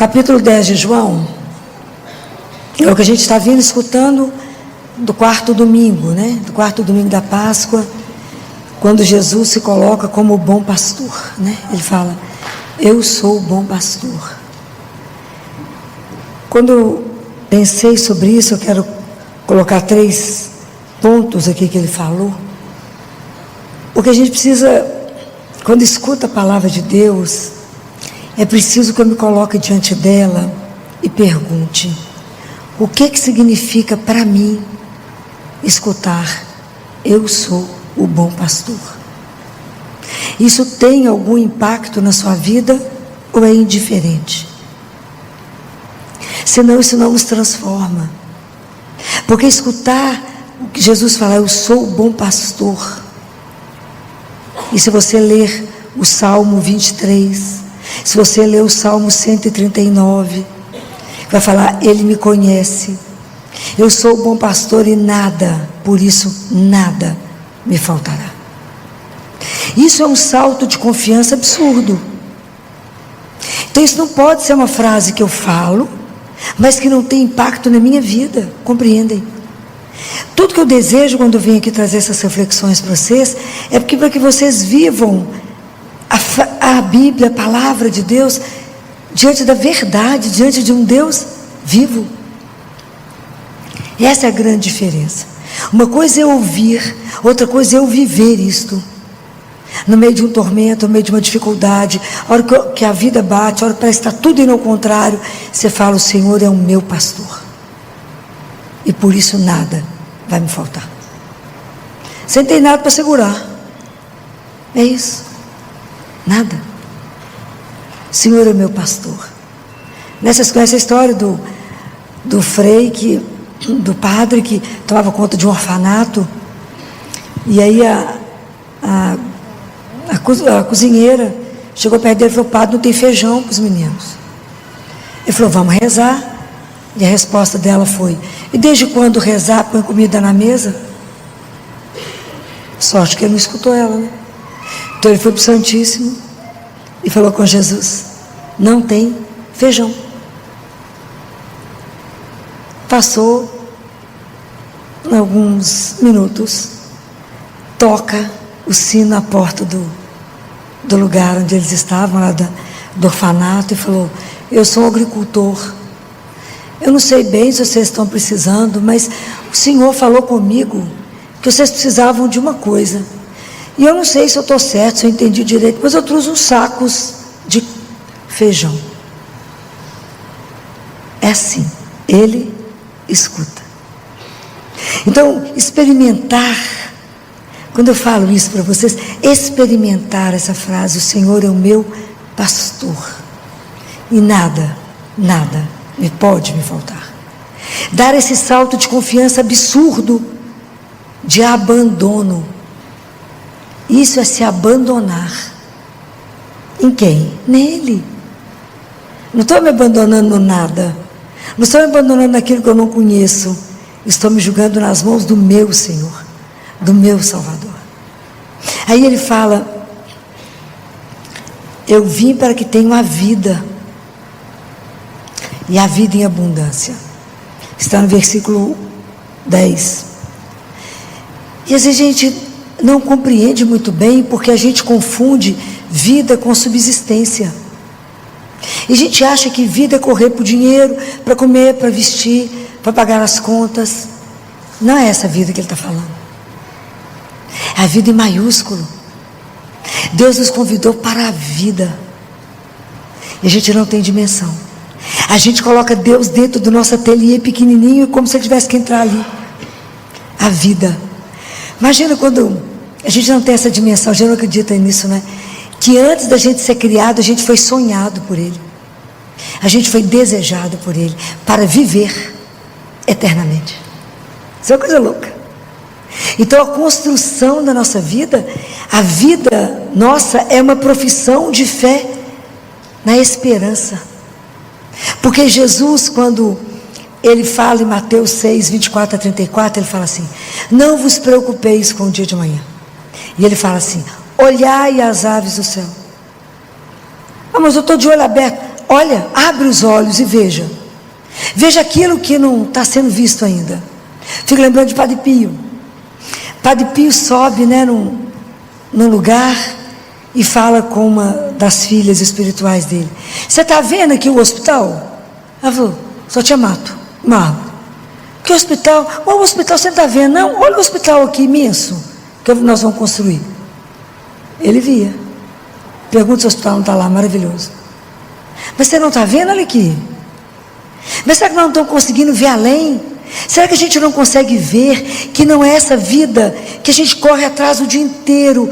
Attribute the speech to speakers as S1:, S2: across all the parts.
S1: capítulo 10 de João é o que a gente está vindo escutando do quarto domingo, né? Do quarto domingo da Páscoa, quando Jesus se coloca como o bom pastor, né? Ele fala: eu sou o bom pastor. Quando eu pensei sobre isso, eu quero colocar 3 pontos aqui que ele falou, porque a gente precisa, quando escuta a palavra de Deus, é preciso que eu me coloque diante dela e pergunte: o que significa para mim escutar eu sou o bom pastor? Isso tem algum impacto na sua vida ou é indiferente? Senão isso não nos transforma. Porque escutar o que Jesus fala, eu sou o bom pastor. E se você ler o Salmo 23, se você ler o Salmo 139, vai falar: ele me conhece, eu sou o bom pastor e nada, por isso nada me faltará. Isso é um salto de confiança absurdo. Então isso não pode ser uma frase que eu falo, mas que não tem impacto na minha vida, compreendem? Tudo que eu desejo quando eu venho aqui trazer essas reflexões para vocês, é para que vocês vivam a Bíblia, a palavra de Deus, diante da verdade, diante de um Deus vivo. Essa é a grande diferença. Uma coisa é ouvir, outra coisa é eu viver isto. No meio de um tormento, no meio de uma dificuldade, a hora que a vida bate, a hora que parece que está tudo indo ao contrário, você fala: o Senhor é o meu pastor, e por isso nada vai me faltar. Você não tem nada para segurar, é isso, nada. O Senhor é o meu pastor. Vocês conhecem a história do frei, do padre que tomava conta de um orfanato, e aí a cozinheira chegou perto dele e falou: padre, não tem feijão para os meninos. Ele falou: vamos rezar. E a resposta dela foi: e desde quando rezar põe comida na mesa? Sorte que ele não escutou ela, né? Então ele foi para o Santíssimo e falou com Jesus: não tem feijão. Passou alguns minutos, toca o sino na porta do lugar onde eles estavam, lá do orfanato, e falou: eu sou um agricultor, eu não sei bem se vocês estão precisando, mas o Senhor falou comigo que vocês precisavam de uma coisa, e eu não sei se eu estou certo, se eu entendi direito, mas eu trouxe uns sacos de feijão. É assim, ele escuta. Então, experimentar, quando eu falo isso para vocês, experimentar essa frase: o Senhor é o meu pastor, e nada pode me faltar. Dar esse salto de confiança absurdo, de abandono. Isso é se abandonar. Em quem? Nele. Não estou me abandonando no nada, não estou me abandonando naquilo que eu não conheço, estou me jogando nas mãos do meu Senhor, do meu Salvador. Aí ele fala: eu vim para que tenham a vida, e a vida em abundância. Está no versículo 10. E às vezes a gente não compreende muito bem, porque a gente confunde vida com subsistência. E a gente acha que vida é correr por dinheiro, para comer, para vestir, para pagar as contas. Não é essa vida que ele está falando. É a vida em maiúsculo. Deus nos convidou para a vida, e a gente não tem dimensão. A gente coloca Deus dentro do nosso ateliê pequenininho, como se ele tivesse que entrar ali. A vida. Imagina quando a gente não tem essa dimensão, a gente não acredita nisso, né? Que antes da gente ser criado, a gente foi sonhado por Ele, a gente foi desejado por Ele para viver eternamente. Isso é uma coisa louca. Então a construção da nossa vida, a vida nossa é uma profissão de fé na esperança. Porque Jesus, quando ele fala em Mateus 6, 24 a 34, ele fala assim: não vos preocupeis com o dia de amanhã. E ele fala assim: olhai as aves do céu. Ah, mas eu estou de olho aberto. olha, abre os olhos e veja. Veja aquilo que não está sendo visto ainda. Fico lembrando de Padre Pio. Padre Pio sobe, né, num lugar e fala com uma das filhas espirituais dele. Você está vendo aqui o hospital? Ela falou, só tinha mato, uma árvore. Que hospital? O hospital você não está vendo? Não, olha o hospital aqui imenso que nós vamos construir. Ele via. Pergunta se o hospital não está lá, maravilhoso. Mas você não está vendo? Olha aqui. Mas será que nós não estamos conseguindo ver além? Será que a gente não consegue ver que não é essa vida que a gente corre atrás o dia inteiro,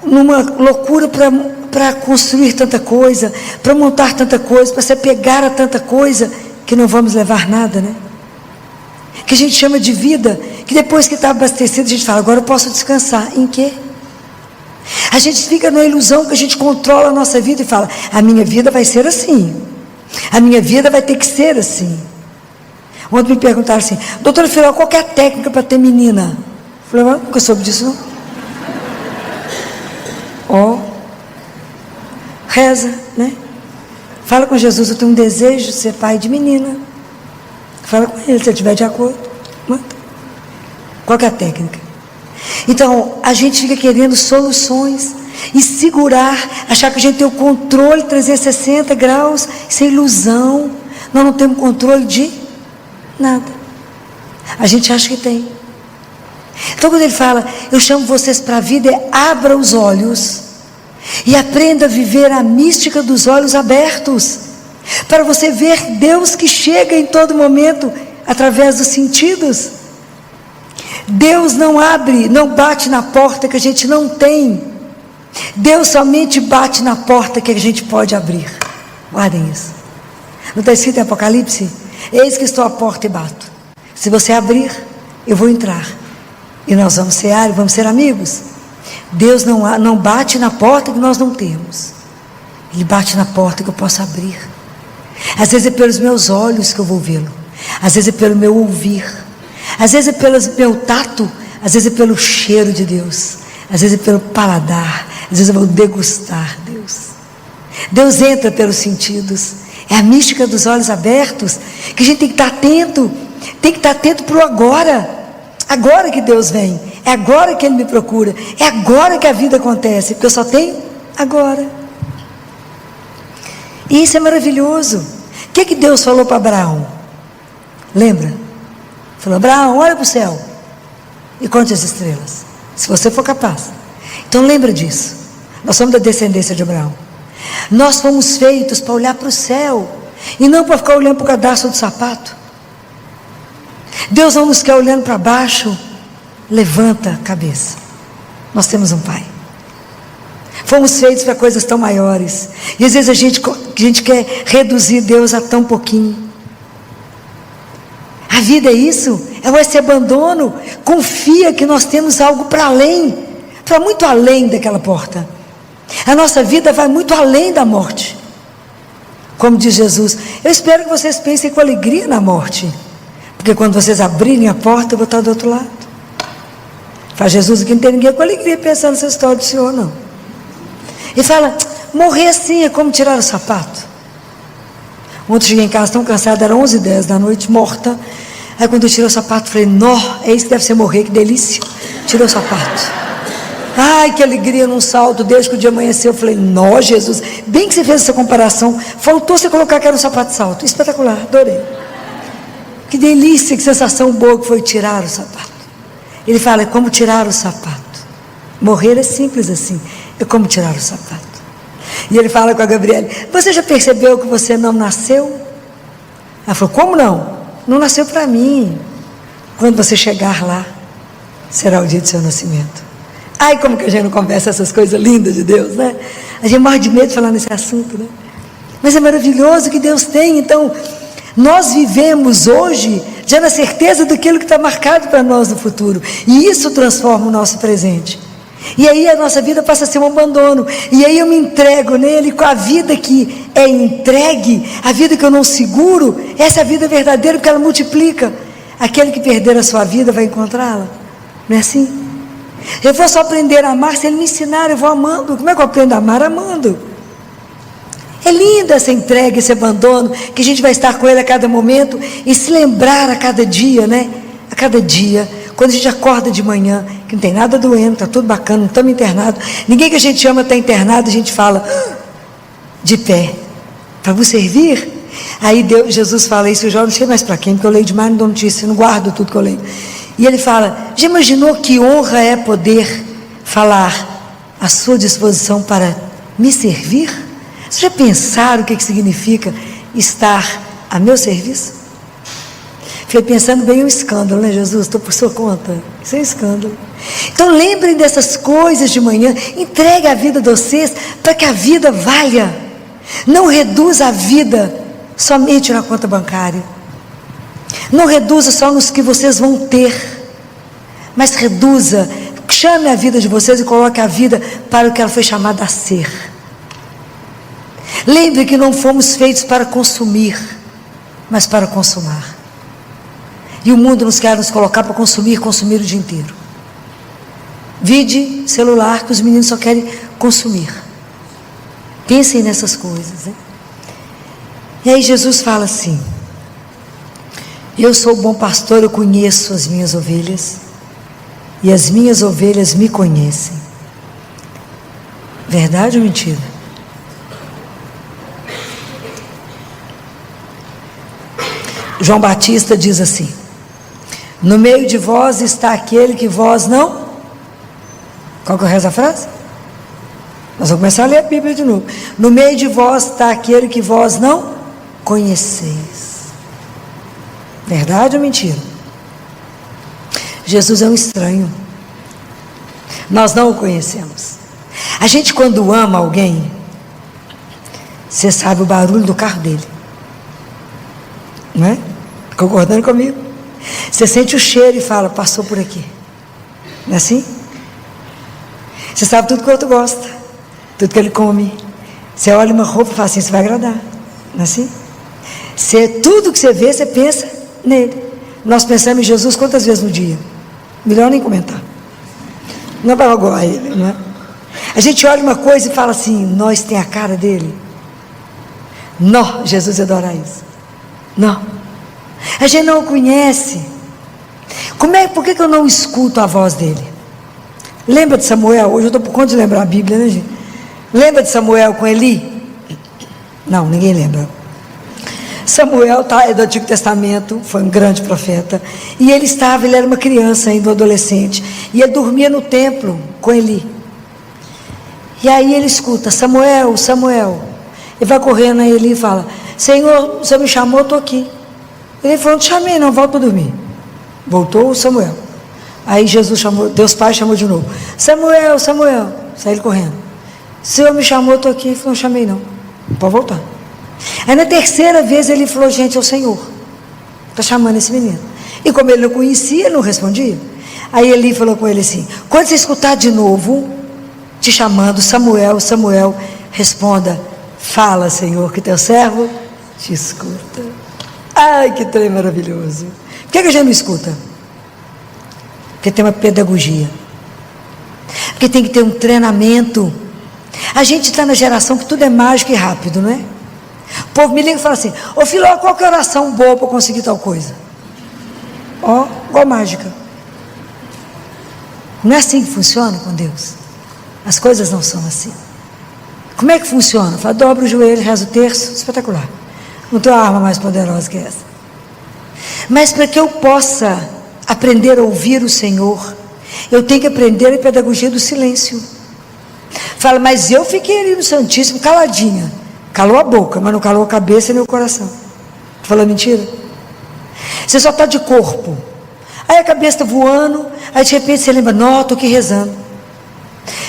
S1: numa loucura para construir tanta coisa, para montar tanta coisa, para se apegar a tanta coisa, que não vamos levar nada, né? Que a gente chama de vida, que depois que está abastecido, a gente fala, agora eu posso descansar. Em quê? A gente fica na ilusão que a gente controla a nossa vida e fala, a minha vida vai ser assim, a minha vida vai ter que ser assim. Ontem me perguntaram assim, doutora Filó, qual que é a técnica para ter menina? Eu falei, nunca soube disso não. Reza, né? Fala com Jesus, eu tenho um desejo de ser pai de menina. Fala com ele, se ele estiver de acordo. Manda. Qual que é a técnica? Então, a gente fica querendo soluções e segurar, achar que a gente tem o controle 360 graus, isso é ilusão. Nós não temos controle de nada. A gente acha que tem. Então, quando ele fala, eu chamo vocês para a vida, abra os olhos e aprenda a viver a mística dos olhos abertos, para você ver Deus que chega em todo momento através dos sentidos. Deus não abre, não bate na porta que a gente não tem. Deus somente bate na porta que a gente pode abrir. Guardem isso. Não está escrito em Apocalipse? Eis que estou à porta e bato. Se você abrir, eu vou entrar. E nós vamos cear e vamos ser amigos. Deus não bate na porta que nós não temos. Ele bate na porta que eu posso abrir. Às vezes é pelos meus olhos que eu vou vê-lo. Às vezes é pelo meu ouvir. Às vezes é pelo meu tato. Às vezes é pelo cheiro de Deus. Às vezes é pelo paladar. Às vezes eu vou degustar Deus. Deus entra pelos sentidos. É a mística dos olhos abertos que a gente tem que estar atento. Tem que estar atento para o agora. Agora que Deus vem. É agora que Ele me procura. É agora que a vida acontece. Porque eu só tenho agora. E isso é maravilhoso. O que Deus falou para Abraão? Lembra? Falou, Abraão, olha para o céu e conte as estrelas, se você for capaz. Então lembra disso. Nós somos da descendência de Abraão. Nós fomos feitos para olhar para o céu e não para ficar olhando para o cadastro do sapato. Deus não nos quer olhando para baixo. Levanta a cabeça. Nós temos um Pai. Fomos feitos para coisas tão maiores. E às vezes a gente quer reduzir Deus a tão pouquinho. A vida é isso, é esse abandono. Confia que nós temos algo para além, para muito além daquela porta. A nossa vida vai muito além da morte. Como diz Jesus, eu espero que vocês pensem com alegria na morte, porque quando vocês abrirem a porta, eu vou estar do outro lado. Faz Jesus que não tem ninguém com alegria pensando nessa história do Senhor, não. E fala, morrer assim é como tirar o sapato. Ontem cheguei em casa tão cansada, era 11h10 da noite, morta. Aí quando eu tirei o sapato, falei, nó, é isso que deve ser morrer, que delícia. Tirei o sapato. Ai, que alegria num salto, desde que o dia amanheceu. Eu falei, nó, Jesus, bem que você fez essa comparação. Faltou você colocar que era um sapato de salto. Espetacular, adorei. Que delícia, que sensação boa que foi tirar o sapato. Ele fala, é como tirar o sapato. Morrer é simples assim, é como tirar o sapato. E ele fala com a Gabriele, você já percebeu que você não nasceu? Ela falou, como não? Não nasceu para mim. Quando você chegar lá, será o dia do seu nascimento. Ai, como que a gente não conversa essas coisas lindas de Deus, né? A gente morre de medo de falar nesse assunto, né? Mas é maravilhoso que Deus tem. Então, nós vivemos hoje já na certeza daquilo que está marcado para nós no futuro. E isso transforma o nosso presente. E aí a nossa vida passa a ser um abandono. E aí eu me entrego nele com a vida que é entregue, a vida que eu não seguro. Essa é a vida verdadeira, porque ela multiplica. Aquele que perder a sua vida vai encontrá-la. Não é assim? Eu vou só aprender a amar se ele me ensinar, eu vou amando. Como é que eu aprendo a amar? Amando. É linda essa entrega, esse abandono, que a gente vai estar com Ele a cada momento e se lembrar a cada dia, né? A cada dia, quando a gente acorda de manhã, que não tem nada doendo, está tudo bacana, não estamos internados, ninguém que a gente ama está internado, a gente fala, de pé, para vos servir. Aí Jesus fala isso, eu já não sei mais para quem, porque eu leio demais, não dou notícia, não guardo tudo que eu leio. E ele fala, já imaginou que honra é poder falar à sua disposição para me servir? Vocês já pensaram o que significa estar a meu serviço? Fiquei pensando bem um escândalo, né, Jesus? Estou por sua conta. Isso é um escândalo. Então lembrem dessas coisas de manhã, entregue a vida de vocês para que a vida valha. Não reduza a vida somente na conta bancária. Não reduza só nos que vocês vão ter, mas reduza, chame a vida de vocês e coloque a vida para o que ela foi chamada a ser. Lembre que não fomos feitos para consumir, mas para consumar. E o mundo nos quer nos colocar para consumir o dia inteiro. Vide celular, que os meninos só querem consumir. Pensem nessas coisas, né? E aí Jesus fala assim, eu sou o bom pastor, eu conheço as minhas ovelhas, e as minhas ovelhas me conhecem. Verdade ou mentira? João Batista diz assim, no meio de vós está aquele que vós não... Qual que é o resto da frase? Nós vamos começar a ler a Bíblia de novo. No meio de vós está aquele que vós não conheceis. Verdade ou mentira? Jesus é um estranho. Nós não o conhecemos. A gente, quando ama alguém, você sabe o barulho do carro dele, não é? Concordando comigo? Você sente o cheiro e fala, passou por aqui. Não é assim? Você sabe tudo que o outro gosta, tudo que ele come. Você olha uma roupa e fala assim, isso vai agradar. Não é assim? Tudo que você vê, você pensa nele. Nós pensamos em Jesus quantas vezes no dia? Melhor nem comentar. Não é para magoar ele, não é? A gente olha uma coisa e fala assim, nós tem a cara dele. Não, Jesus adora isso. Não. A gente não o conhece. Por que eu não escuto a voz dele? Lembra de Samuel? Hoje eu estou por conta de lembrar a Bíblia, né, gente? Lembra de Samuel com Eli? Não, ninguém lembra. Samuel é do Antigo Testamento, foi um grande profeta, e ele era uma criança ainda, um adolescente, e ele dormia no templo com Eli. E aí ele escuta, Samuel, Samuel. Ele vai correndo a Eli e fala, Senhor, você me chamou, eu estou aqui. Ele falou, não te chamei não, volta para dormir. Voltou o Samuel. Aí Deus Pai chamou de novo, Samuel, Samuel. Sai ele correndo. O Senhor me chamou, eu estou aqui. Ele falou, não chamei não, pode voltar. Aí na terceira vez ele falou, gente, é o Senhor, está chamando esse menino. E como ele não conhecia, ele não respondia. Aí Eli falou com ele assim, quando você escutar de novo, te chamando, Samuel, Samuel, responda, fala, Senhor, que teu servo te escuta. Ai, que trem maravilhoso. Por que a gente não escuta? Porque tem uma pedagogia, porque tem que ter um treinamento. A gente está na geração que tudo é mágico e rápido, não é? O povo me liga e fala assim, ô filho, qual que é a oração boa para conseguir tal coisa? Igual mágica. Não é assim que funciona com Deus. As coisas não são assim. Como é que funciona? Fala, dobra o joelho, reza o terço, espetacular. Não tem uma arma mais poderosa que essa. Mas para que eu possa aprender a ouvir o Senhor, eu tenho que aprender a pedagogia do silêncio. Fala, mas eu fiquei ali no Santíssimo caladinha. Calou a boca, mas não calou a cabeça nem o coração. Falou mentira? Você só está de corpo. Aí a cabeça está voando, aí de repente você lembra, não, estou aqui rezando.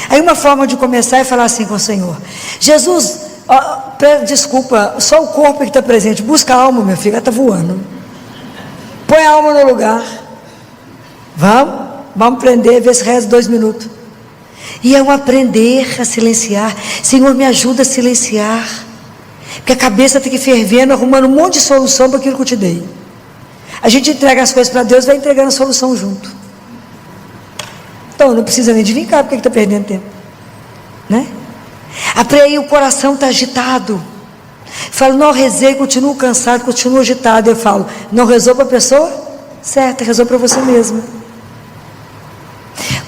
S1: Aí uma forma de começar é falar assim com o Senhor, Jesus, desculpa, só o corpo que está presente, busca a alma, meu filho, ela está voando. Põe a alma no lugar. Vamos aprender, ver se reza 2 minutos. E eu aprender a silenciar. Senhor, me ajuda a silenciar, porque a cabeça tem que ir fervendo, arrumando um monte de solução para aquilo que eu te dei. A gente entrega as coisas para Deus, vai entregando a solução junto. Então não precisa nem de vincar, porque está perdendo tempo, né? Aí o coração está agitado, Falo, não rezei, continuo cansado, continuo agitado. Eu falo, não rezou para a pessoa certa, rezou para você mesmo.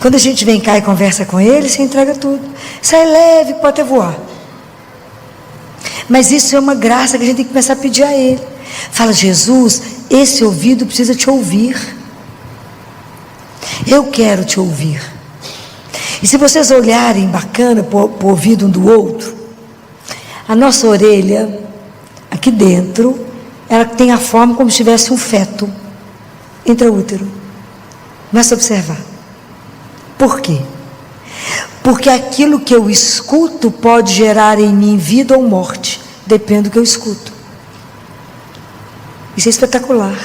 S1: Quando a gente vem cá e conversa com ele, você entrega tudo. Sai leve, pode até voar. Mas isso é uma graça que a gente tem que começar a pedir a ele. Fala, Jesus, esse ouvido precisa te ouvir. Eu quero te ouvir. E se vocês olharem bacana para o ouvido um do outro, a nossa orelha, aqui dentro, ela tem a forma como se tivesse um feto intraútero. Começa a observar. Por quê? Porque aquilo que eu escuto pode gerar em mim vida ou morte, depende do que eu escuto. Isso é espetacular.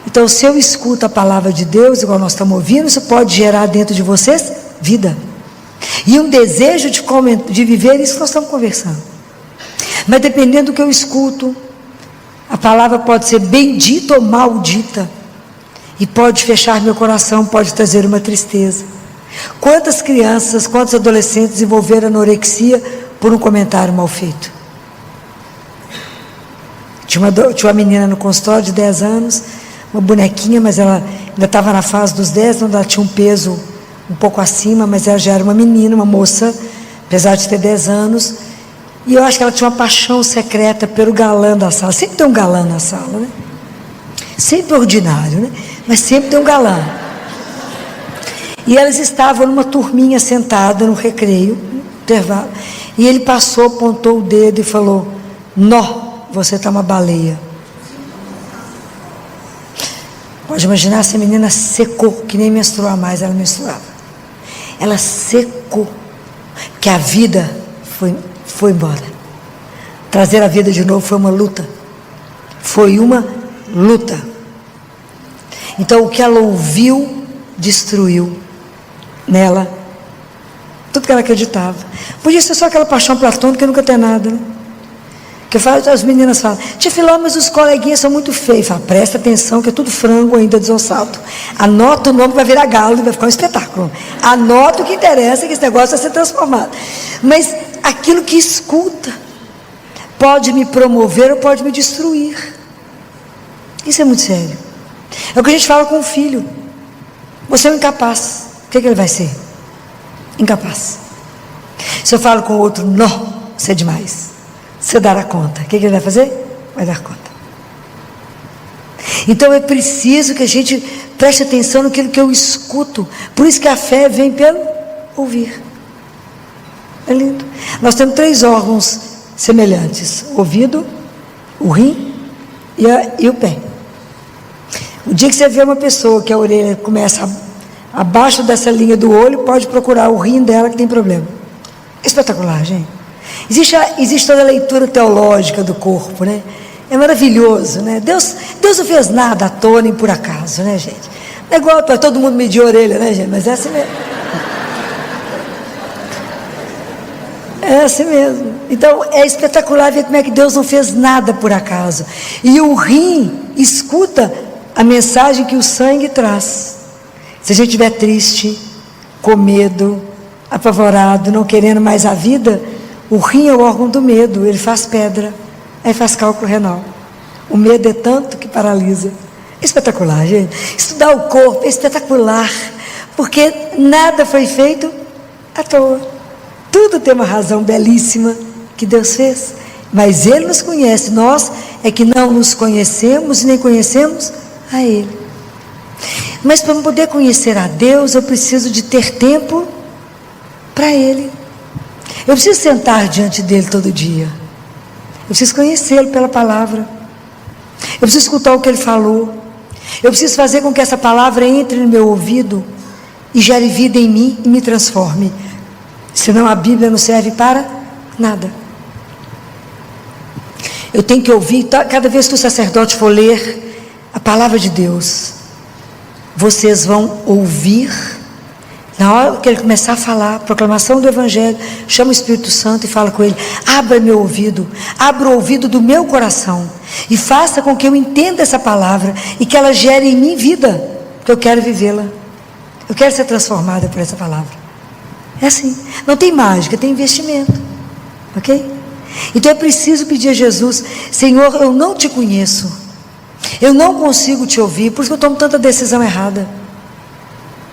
S1: Então, se eu escuto a palavra de Deus, igual nós estamos ouvindo, isso pode gerar dentro de vocês vida. E um desejo de viver isso que nós estamos conversando. Mas dependendo do que eu escuto, a palavra pode ser bendita ou maldita. E pode fechar meu coração, pode trazer uma tristeza. Quantas crianças, quantos adolescentes desenvolveram anorexia por um comentário mal feito? Tinha uma menina no consultório de 10 anos, uma bonequinha, mas ela ainda estava na fase dos 10, então ela tinha um peso um pouco acima, mas ela já era uma menina, uma moça, apesar de ter 10 anos, e eu acho que ela tinha uma paixão secreta pelo galã da sala. Sempre tem um galã na sala, né? Sempre ordinário, né? Mas sempre tem um galã. E elas estavam numa turminha sentada no recreio, no intervalo, e ele passou, apontou o dedo e falou, nó, você está uma baleia. Pode imaginar, essa menina secou, que nem menstruar mais, ela menstruava. Ela secou, que a vida foi embora. Trazer a vida de novo foi uma luta. Foi uma luta. Então, o que ela ouviu, destruiu nela tudo que ela acreditava. Podia ser só aquela paixão platônica que nunca tem nada, né? Que eu falo, as meninas falam, tia Filó, mas os coleguinhas são muito feios. Fala, presta atenção que é tudo frango ainda desossado. Anota o nome que vai virar galo e vai ficar um espetáculo. Anota o que interessa, que esse negócio vai ser transformado. Mas aquilo que escuta pode me promover ou pode me destruir. Isso é muito sério. É o que a gente fala com o filho. Você é um incapaz. O que ele vai ser? Incapaz. Se eu falo com o outro, não, você é demais. Você dará conta. O que ele vai fazer? Vai dar conta. Então é preciso que a gente preste atenção naquilo que eu escuto. Por isso que a fé vem pelo ouvir. É lindo. Nós temos 3 órgãos semelhantes: o ouvido, o rim e o pé. O dia que você vê uma pessoa que a orelha começa abaixo dessa linha do olho, pode procurar o rim dela que tem problema. Espetacular, gente. Existe toda a leitura teológica do corpo, né? É maravilhoso, né? Deus não fez nada à toa nem por acaso, né, gente? Não é igual para todo mundo medir a orelha, né, gente? Mas é assim mesmo. É assim mesmo. Então, é espetacular ver como é que Deus não fez nada por acaso. E o rim escuta a mensagem que o sangue traz. Se a gente estiver triste, com medo, apavorado, não querendo mais a vida, o rim é o órgão do medo, ele faz pedra, aí faz cálculo renal. O medo é tanto que paralisa. É espetacular, gente. Estudar o corpo é espetacular, porque nada foi feito à toa. Tudo tem uma razão belíssima que Deus fez, mas Ele nos conhece, nós é que não nos conhecemos e nem conhecemos a Ele. Mas para poder conhecer a Deus, eu preciso de ter tempo para Ele. Eu preciso sentar diante dEle todo dia. Eu preciso conhecê-lo pela palavra. Eu preciso escutar o que Ele falou. Eu preciso fazer com que essa palavra entre no meu ouvido e gere vida em mim e me transforme. Senão a Bíblia não serve para nada. Eu tenho que ouvir, cada vez que o sacerdote for ler a palavra de Deus, vocês vão ouvir. Na hora que ele começar a falar, proclamação do Evangelho, chama o Espírito Santo e fala com ele: abra meu ouvido, abra o ouvido do meu coração e faça com que eu entenda essa palavra e que ela gere em mim vida, porque eu quero vivê-la, eu quero ser transformada por essa palavra. É assim, não tem mágica, tem investimento, ok? Então é preciso pedir a Jesus: Senhor, eu não te conheço, eu não consigo te ouvir, por isso que eu tomo tanta decisão errada,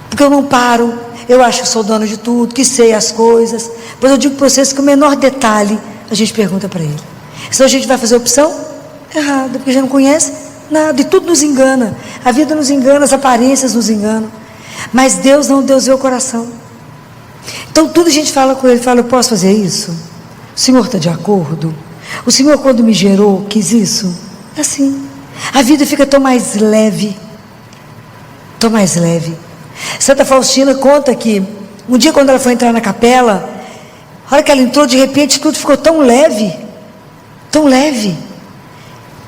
S1: porque eu não paro, eu acho que sou dono de tudo, que sei as coisas. Pois eu digo para vocês que o menor detalhe a gente pergunta para Ele, senão a gente vai fazer a opção errada, porque a gente não conhece nada, e tudo nos engana, a vida nos engana, as aparências nos enganam, mas Deus não, Deus vê o coração. Então tudo a gente fala com Ele, fala: eu posso fazer isso? O Senhor está de acordo? O Senhor, quando me gerou, quis isso? Assim, a vida fica tão mais leve, tão mais leve. Santa Faustina conta que um dia, quando ela foi entrar na capela, a hora que ela entrou, de repente tudo ficou tão leve,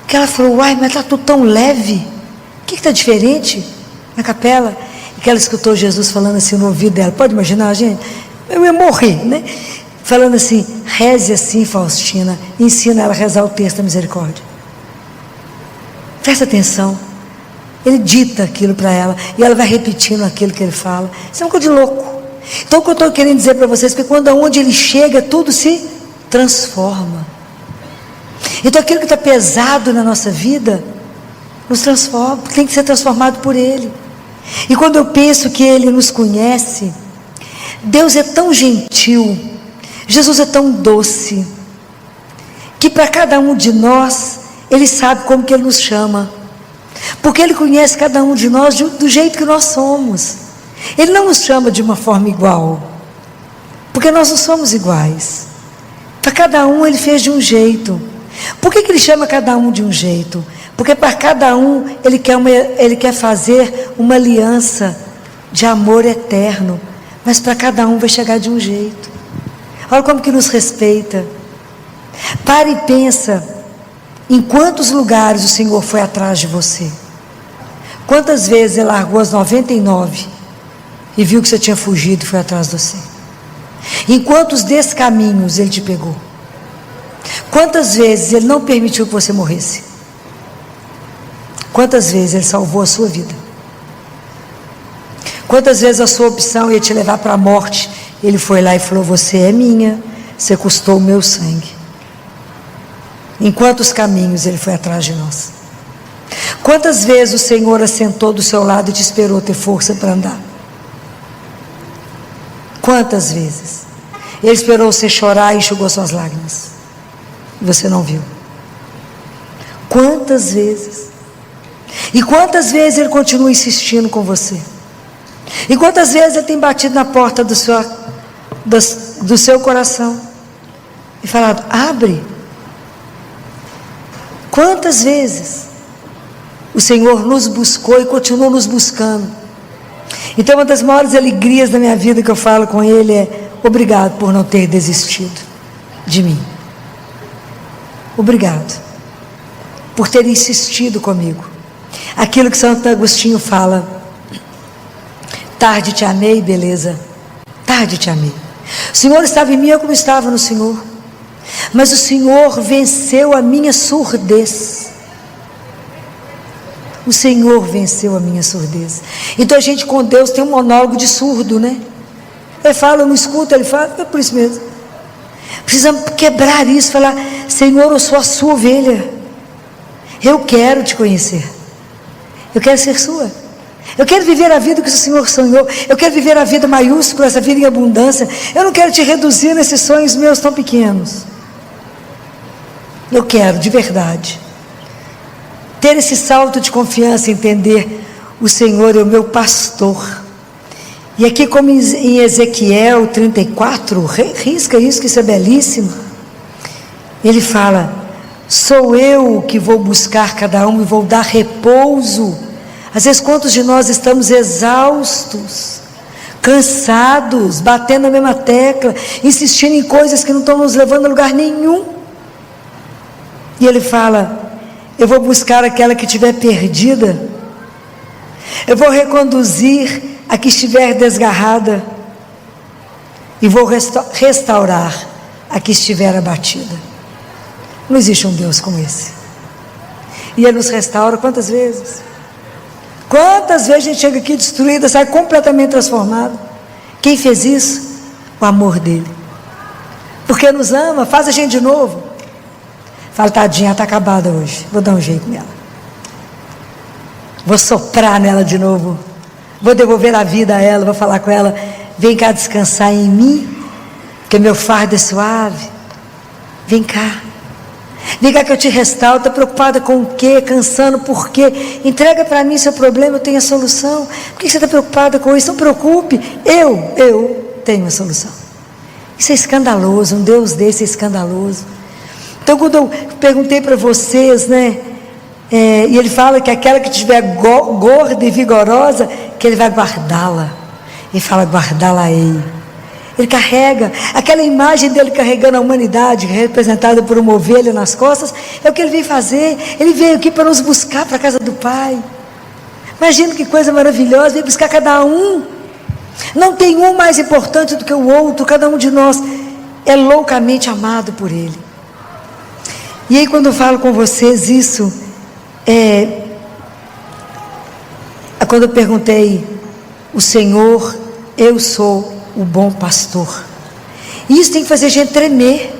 S1: que ela falou: uai, mas está tudo tão leve, o que está diferente na capela? E que ela escutou Jesus falando assim no ouvido dela. Pode imaginar, gente? Eu ia morrer, né? Falando assim: reze assim, Faustina, ensina ela a rezar o texto da misericórdia. Presta atenção. Ele dita aquilo para ela, e ela vai repetindo aquilo que ele fala. Isso é uma coisa de louco. Então o que eu estou querendo dizer para vocês, que quando aonde ele chega, tudo se transforma. Então aquilo que está pesado na nossa vida, nos transforma, tem que ser transformado por ele. E quando eu penso que ele nos conhece, Deus é tão gentil, Jesus é tão doce, que para cada um de nós, ele sabe como que ele nos chama, porque ele conhece cada um de nós do jeito que nós somos. Ele não nos chama de uma forma igual, porque nós não somos iguais. Para cada um ele fez de um jeito. Por que ele chama cada um de um jeito? Porque para cada um ele quer fazer uma aliança de amor eterno, mas para cada um vai chegar de um jeito. Olha como que nos respeita. Para e pensa em quantos lugares o Senhor foi atrás de você. Quantas vezes ele largou as 99 e viu que você tinha fugido e foi atrás de você. Em quantos descaminhos ele te pegou. Quantas vezes ele não permitiu que você morresse. Quantas vezes ele salvou a sua vida. Quantas vezes a sua opção ia te levar para a morte, ele foi lá e falou: você é minha, você custou o meu sangue. Em quantos caminhos ele foi atrás de nós. Quantas vezes o Senhor assentou do seu lado e te esperou ter força para andar. Quantas vezes ele esperou você chorar e enxugou suas lágrimas e você não viu. Quantas vezes. E quantas vezes ele continua insistindo com você. E quantas vezes ele tem batido na porta do seu coração e falado: abre. Quantas vezes o Senhor nos buscou e continua nos buscando. Então uma das maiores alegrias da minha vida que eu falo com Ele é: obrigado por não ter desistido de mim. Obrigado por ter insistido comigo. Aquilo que Santo Agostinho fala: tarde te amei, beleza, tarde te amei. O Senhor estava em mim, eu como estava no Senhor, mas o Senhor venceu a minha surdez. O Senhor venceu a minha surdez. Então a gente com Deus tem um monólogo de surdo, né? Ele fala, eu não escuto, ele fala, é por isso mesmo. Precisamos quebrar isso, falar: Senhor, eu sou a sua ovelha, eu quero te conhecer, eu quero ser sua, eu quero viver a vida que o Senhor sonhou, eu quero viver a vida maiúscula, essa vida em abundância. Eu não quero te reduzir nesses sonhos meus tão pequenos. Eu quero de verdade ter esse salto de confiança, entender: o Senhor é o meu pastor. E aqui, como em Ezequiel 34, risca isso, que isso é belíssimo. Ele fala: sou eu que vou buscar cada um e vou dar repouso. Às vezes, quantos de nós estamos exaustos, cansados, batendo na mesma tecla, insistindo em coisas que não estão nos levando a lugar nenhum. E ele fala: eu vou buscar aquela que estiver perdida, eu vou reconduzir a que estiver desgarrada, e vou restaurar a que estiver abatida. Não existe um Deus como esse. E Ele nos restaura quantas vezes? Quantas vezes a gente chega aqui destruída, sai completamente transformado. Quem fez isso? O amor dele. porque nos ama, faz a gente de novo. Fala, tadinha, está acabada hoje, vou dar um jeito nela. Vou soprar nela de novo, vou devolver a vida a ela, vou falar com ela, vem cá descansar em mim, porque meu fardo é suave. Vem cá que eu te restauro. Está preocupada com o quê? Cansando por quê? Entrega para mim seu problema, eu tenho a solução. Por que você está preocupada com isso? Não preocupe, eu tenho a solução. Isso é escandaloso, um Deus desse é escandaloso. Então, quando eu perguntei para vocês, né, e ele fala que aquela que estiver gorda e vigorosa, que ele vai guardá-la. Ele fala, guardá-la-ei. Ele carrega, aquela imagem dele carregando a humanidade, representada por uma ovelha nas costas, é o que ele veio fazer. Ele veio aqui para nos buscar para a casa do Pai. Imagina que coisa maravilhosa, veio buscar cada um. Não tem um mais importante do que o outro, cada um de nós é loucamente amado por Ele. E aí, quando eu falo com vocês isso, quando eu perguntei, o Senhor, eu sou o bom pastor. Isso tem que fazer a gente tremer.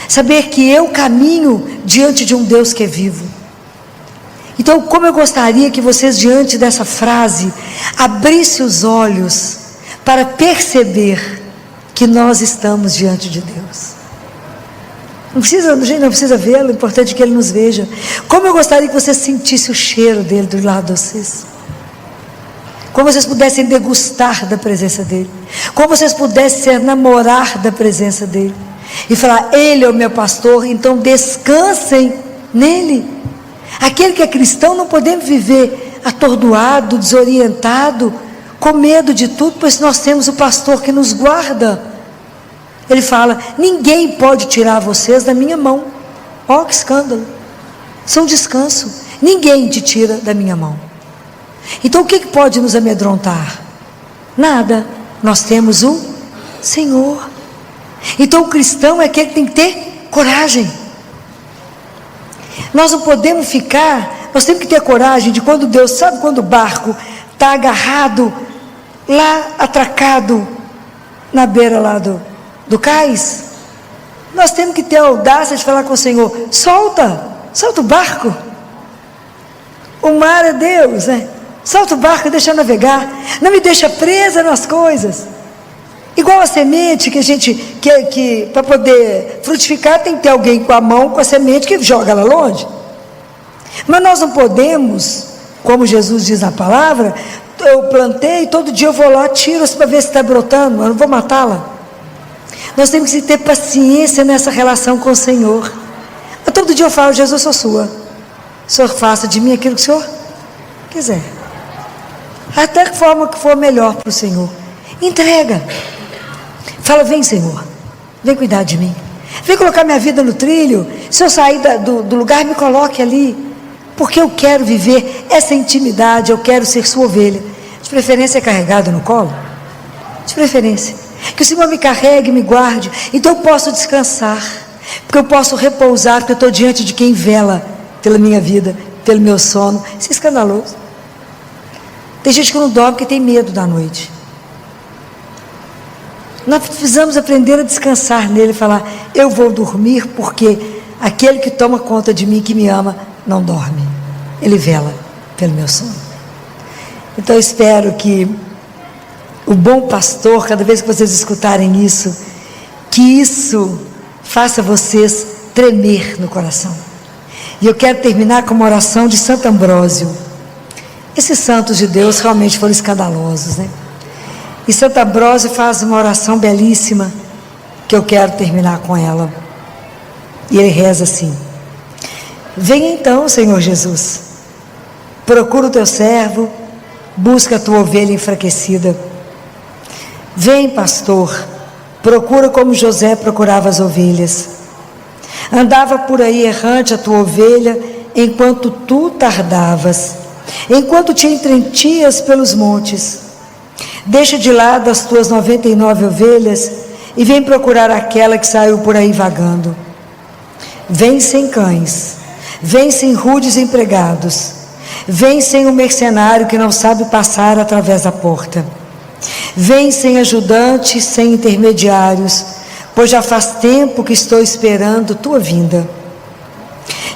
S1: Saber que eu caminho diante de um Deus que é vivo. Então, como eu gostaria que vocês, diante dessa frase, abrissem os olhos para perceber que nós estamos diante de Deus. Não precisa vê-lo, o importante é que Ele nos veja. Como eu gostaria que vocês sentissem o cheiro dele do lado de vocês. Como vocês pudessem degustar da presença dEle. Como vocês pudessem se enamorar da presença dEle. E falar, Ele é o meu pastor, então descansem nele. Aquele que é cristão, não podemos viver atordoado, desorientado, com medo de tudo, pois nós temos o pastor que nos guarda. Ele fala, ninguém pode tirar vocês da minha mão. Ó, que escândalo. Isso é um descanso. Ninguém te tira da minha mão. Então o que pode nos amedrontar? Nada. Nós temos o Senhor. Então o cristão é aquele que tem que ter coragem. Nós não podemos ficar, nós temos que ter coragem de quando Deus, sabe quando o barco está agarrado, lá atracado, na beira lá do cais? Nós temos que ter a audácia de falar com o Senhor, solta o barco. O mar é Deus, né? Solta o barco e deixa eu navegar. Não me deixa presa nas coisas. Igual a semente que a gente, que para poder frutificar, tem que ter alguém com a mão, com a semente, que joga ela longe. Mas nós não podemos, como Jesus diz na palavra, eu plantei, todo dia eu vou lá, tiro para ver se está brotando, eu não vou matá-la. Nós temos que ter paciência nessa relação com o Senhor. Mas todo dia eu falo, Jesus, sou sua. O Senhor faça de mim aquilo que o Senhor quiser. Até que forma que for melhor para o Senhor. Entrega. Fala, vem Senhor, vem cuidar de mim. Vem colocar minha vida no trilho. Se eu sair do lugar, me coloque ali. Porque eu quero viver essa intimidade, eu quero ser sua ovelha. De preferência carregado no colo. De preferência. Que o Senhor me carregue, me guarde. Então eu posso descansar. Porque eu posso repousar, porque eu estou diante de quem vela pela minha vida, pelo meu sono. Isso é escandaloso. Tem gente que não dorme porque tem medo da noite. Nós precisamos aprender a descansar nele e falar, eu vou dormir porque aquele que toma conta de mim, que me ama, não dorme. Ele vela pelo meu sono. Então eu espero que o bom pastor, cada vez que vocês escutarem isso, que isso faça vocês tremer no coração. E eu quero terminar com uma oração de Santo Ambrósio. Esses santos de Deus realmente foram escandalosos, né? E Santo Ambrósio faz uma oração belíssima, que eu quero terminar com ela. E ele reza assim: venha então, Senhor Jesus, procura o teu servo, busca a tua ovelha enfraquecida. Vem, pastor, procura como José procurava as ovelhas. Andava por aí errante a tua ovelha, enquanto tu tardavas, enquanto te entretias pelos montes. Deixa de lado as tuas 99 ovelhas e vem procurar aquela que saiu por aí vagando. Vem sem cães, vem sem rudes empregados, vem sem um mercenário que não sabe passar através da porta. Vem sem ajudantes, sem intermediários, pois já faz tempo que estou esperando tua vinda.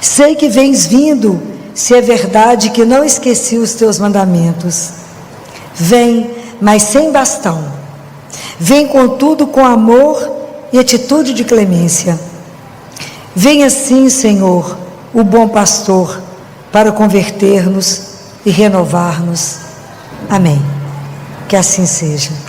S1: Sei que vens vindo, se é verdade que não esqueci os teus mandamentos. Vem, mas sem bastão. Vem, contudo, com amor e atitude de clemência. Vem assim, Senhor, o bom pastor, para converter-nos e renovar-nos. Amém. Que assim seja.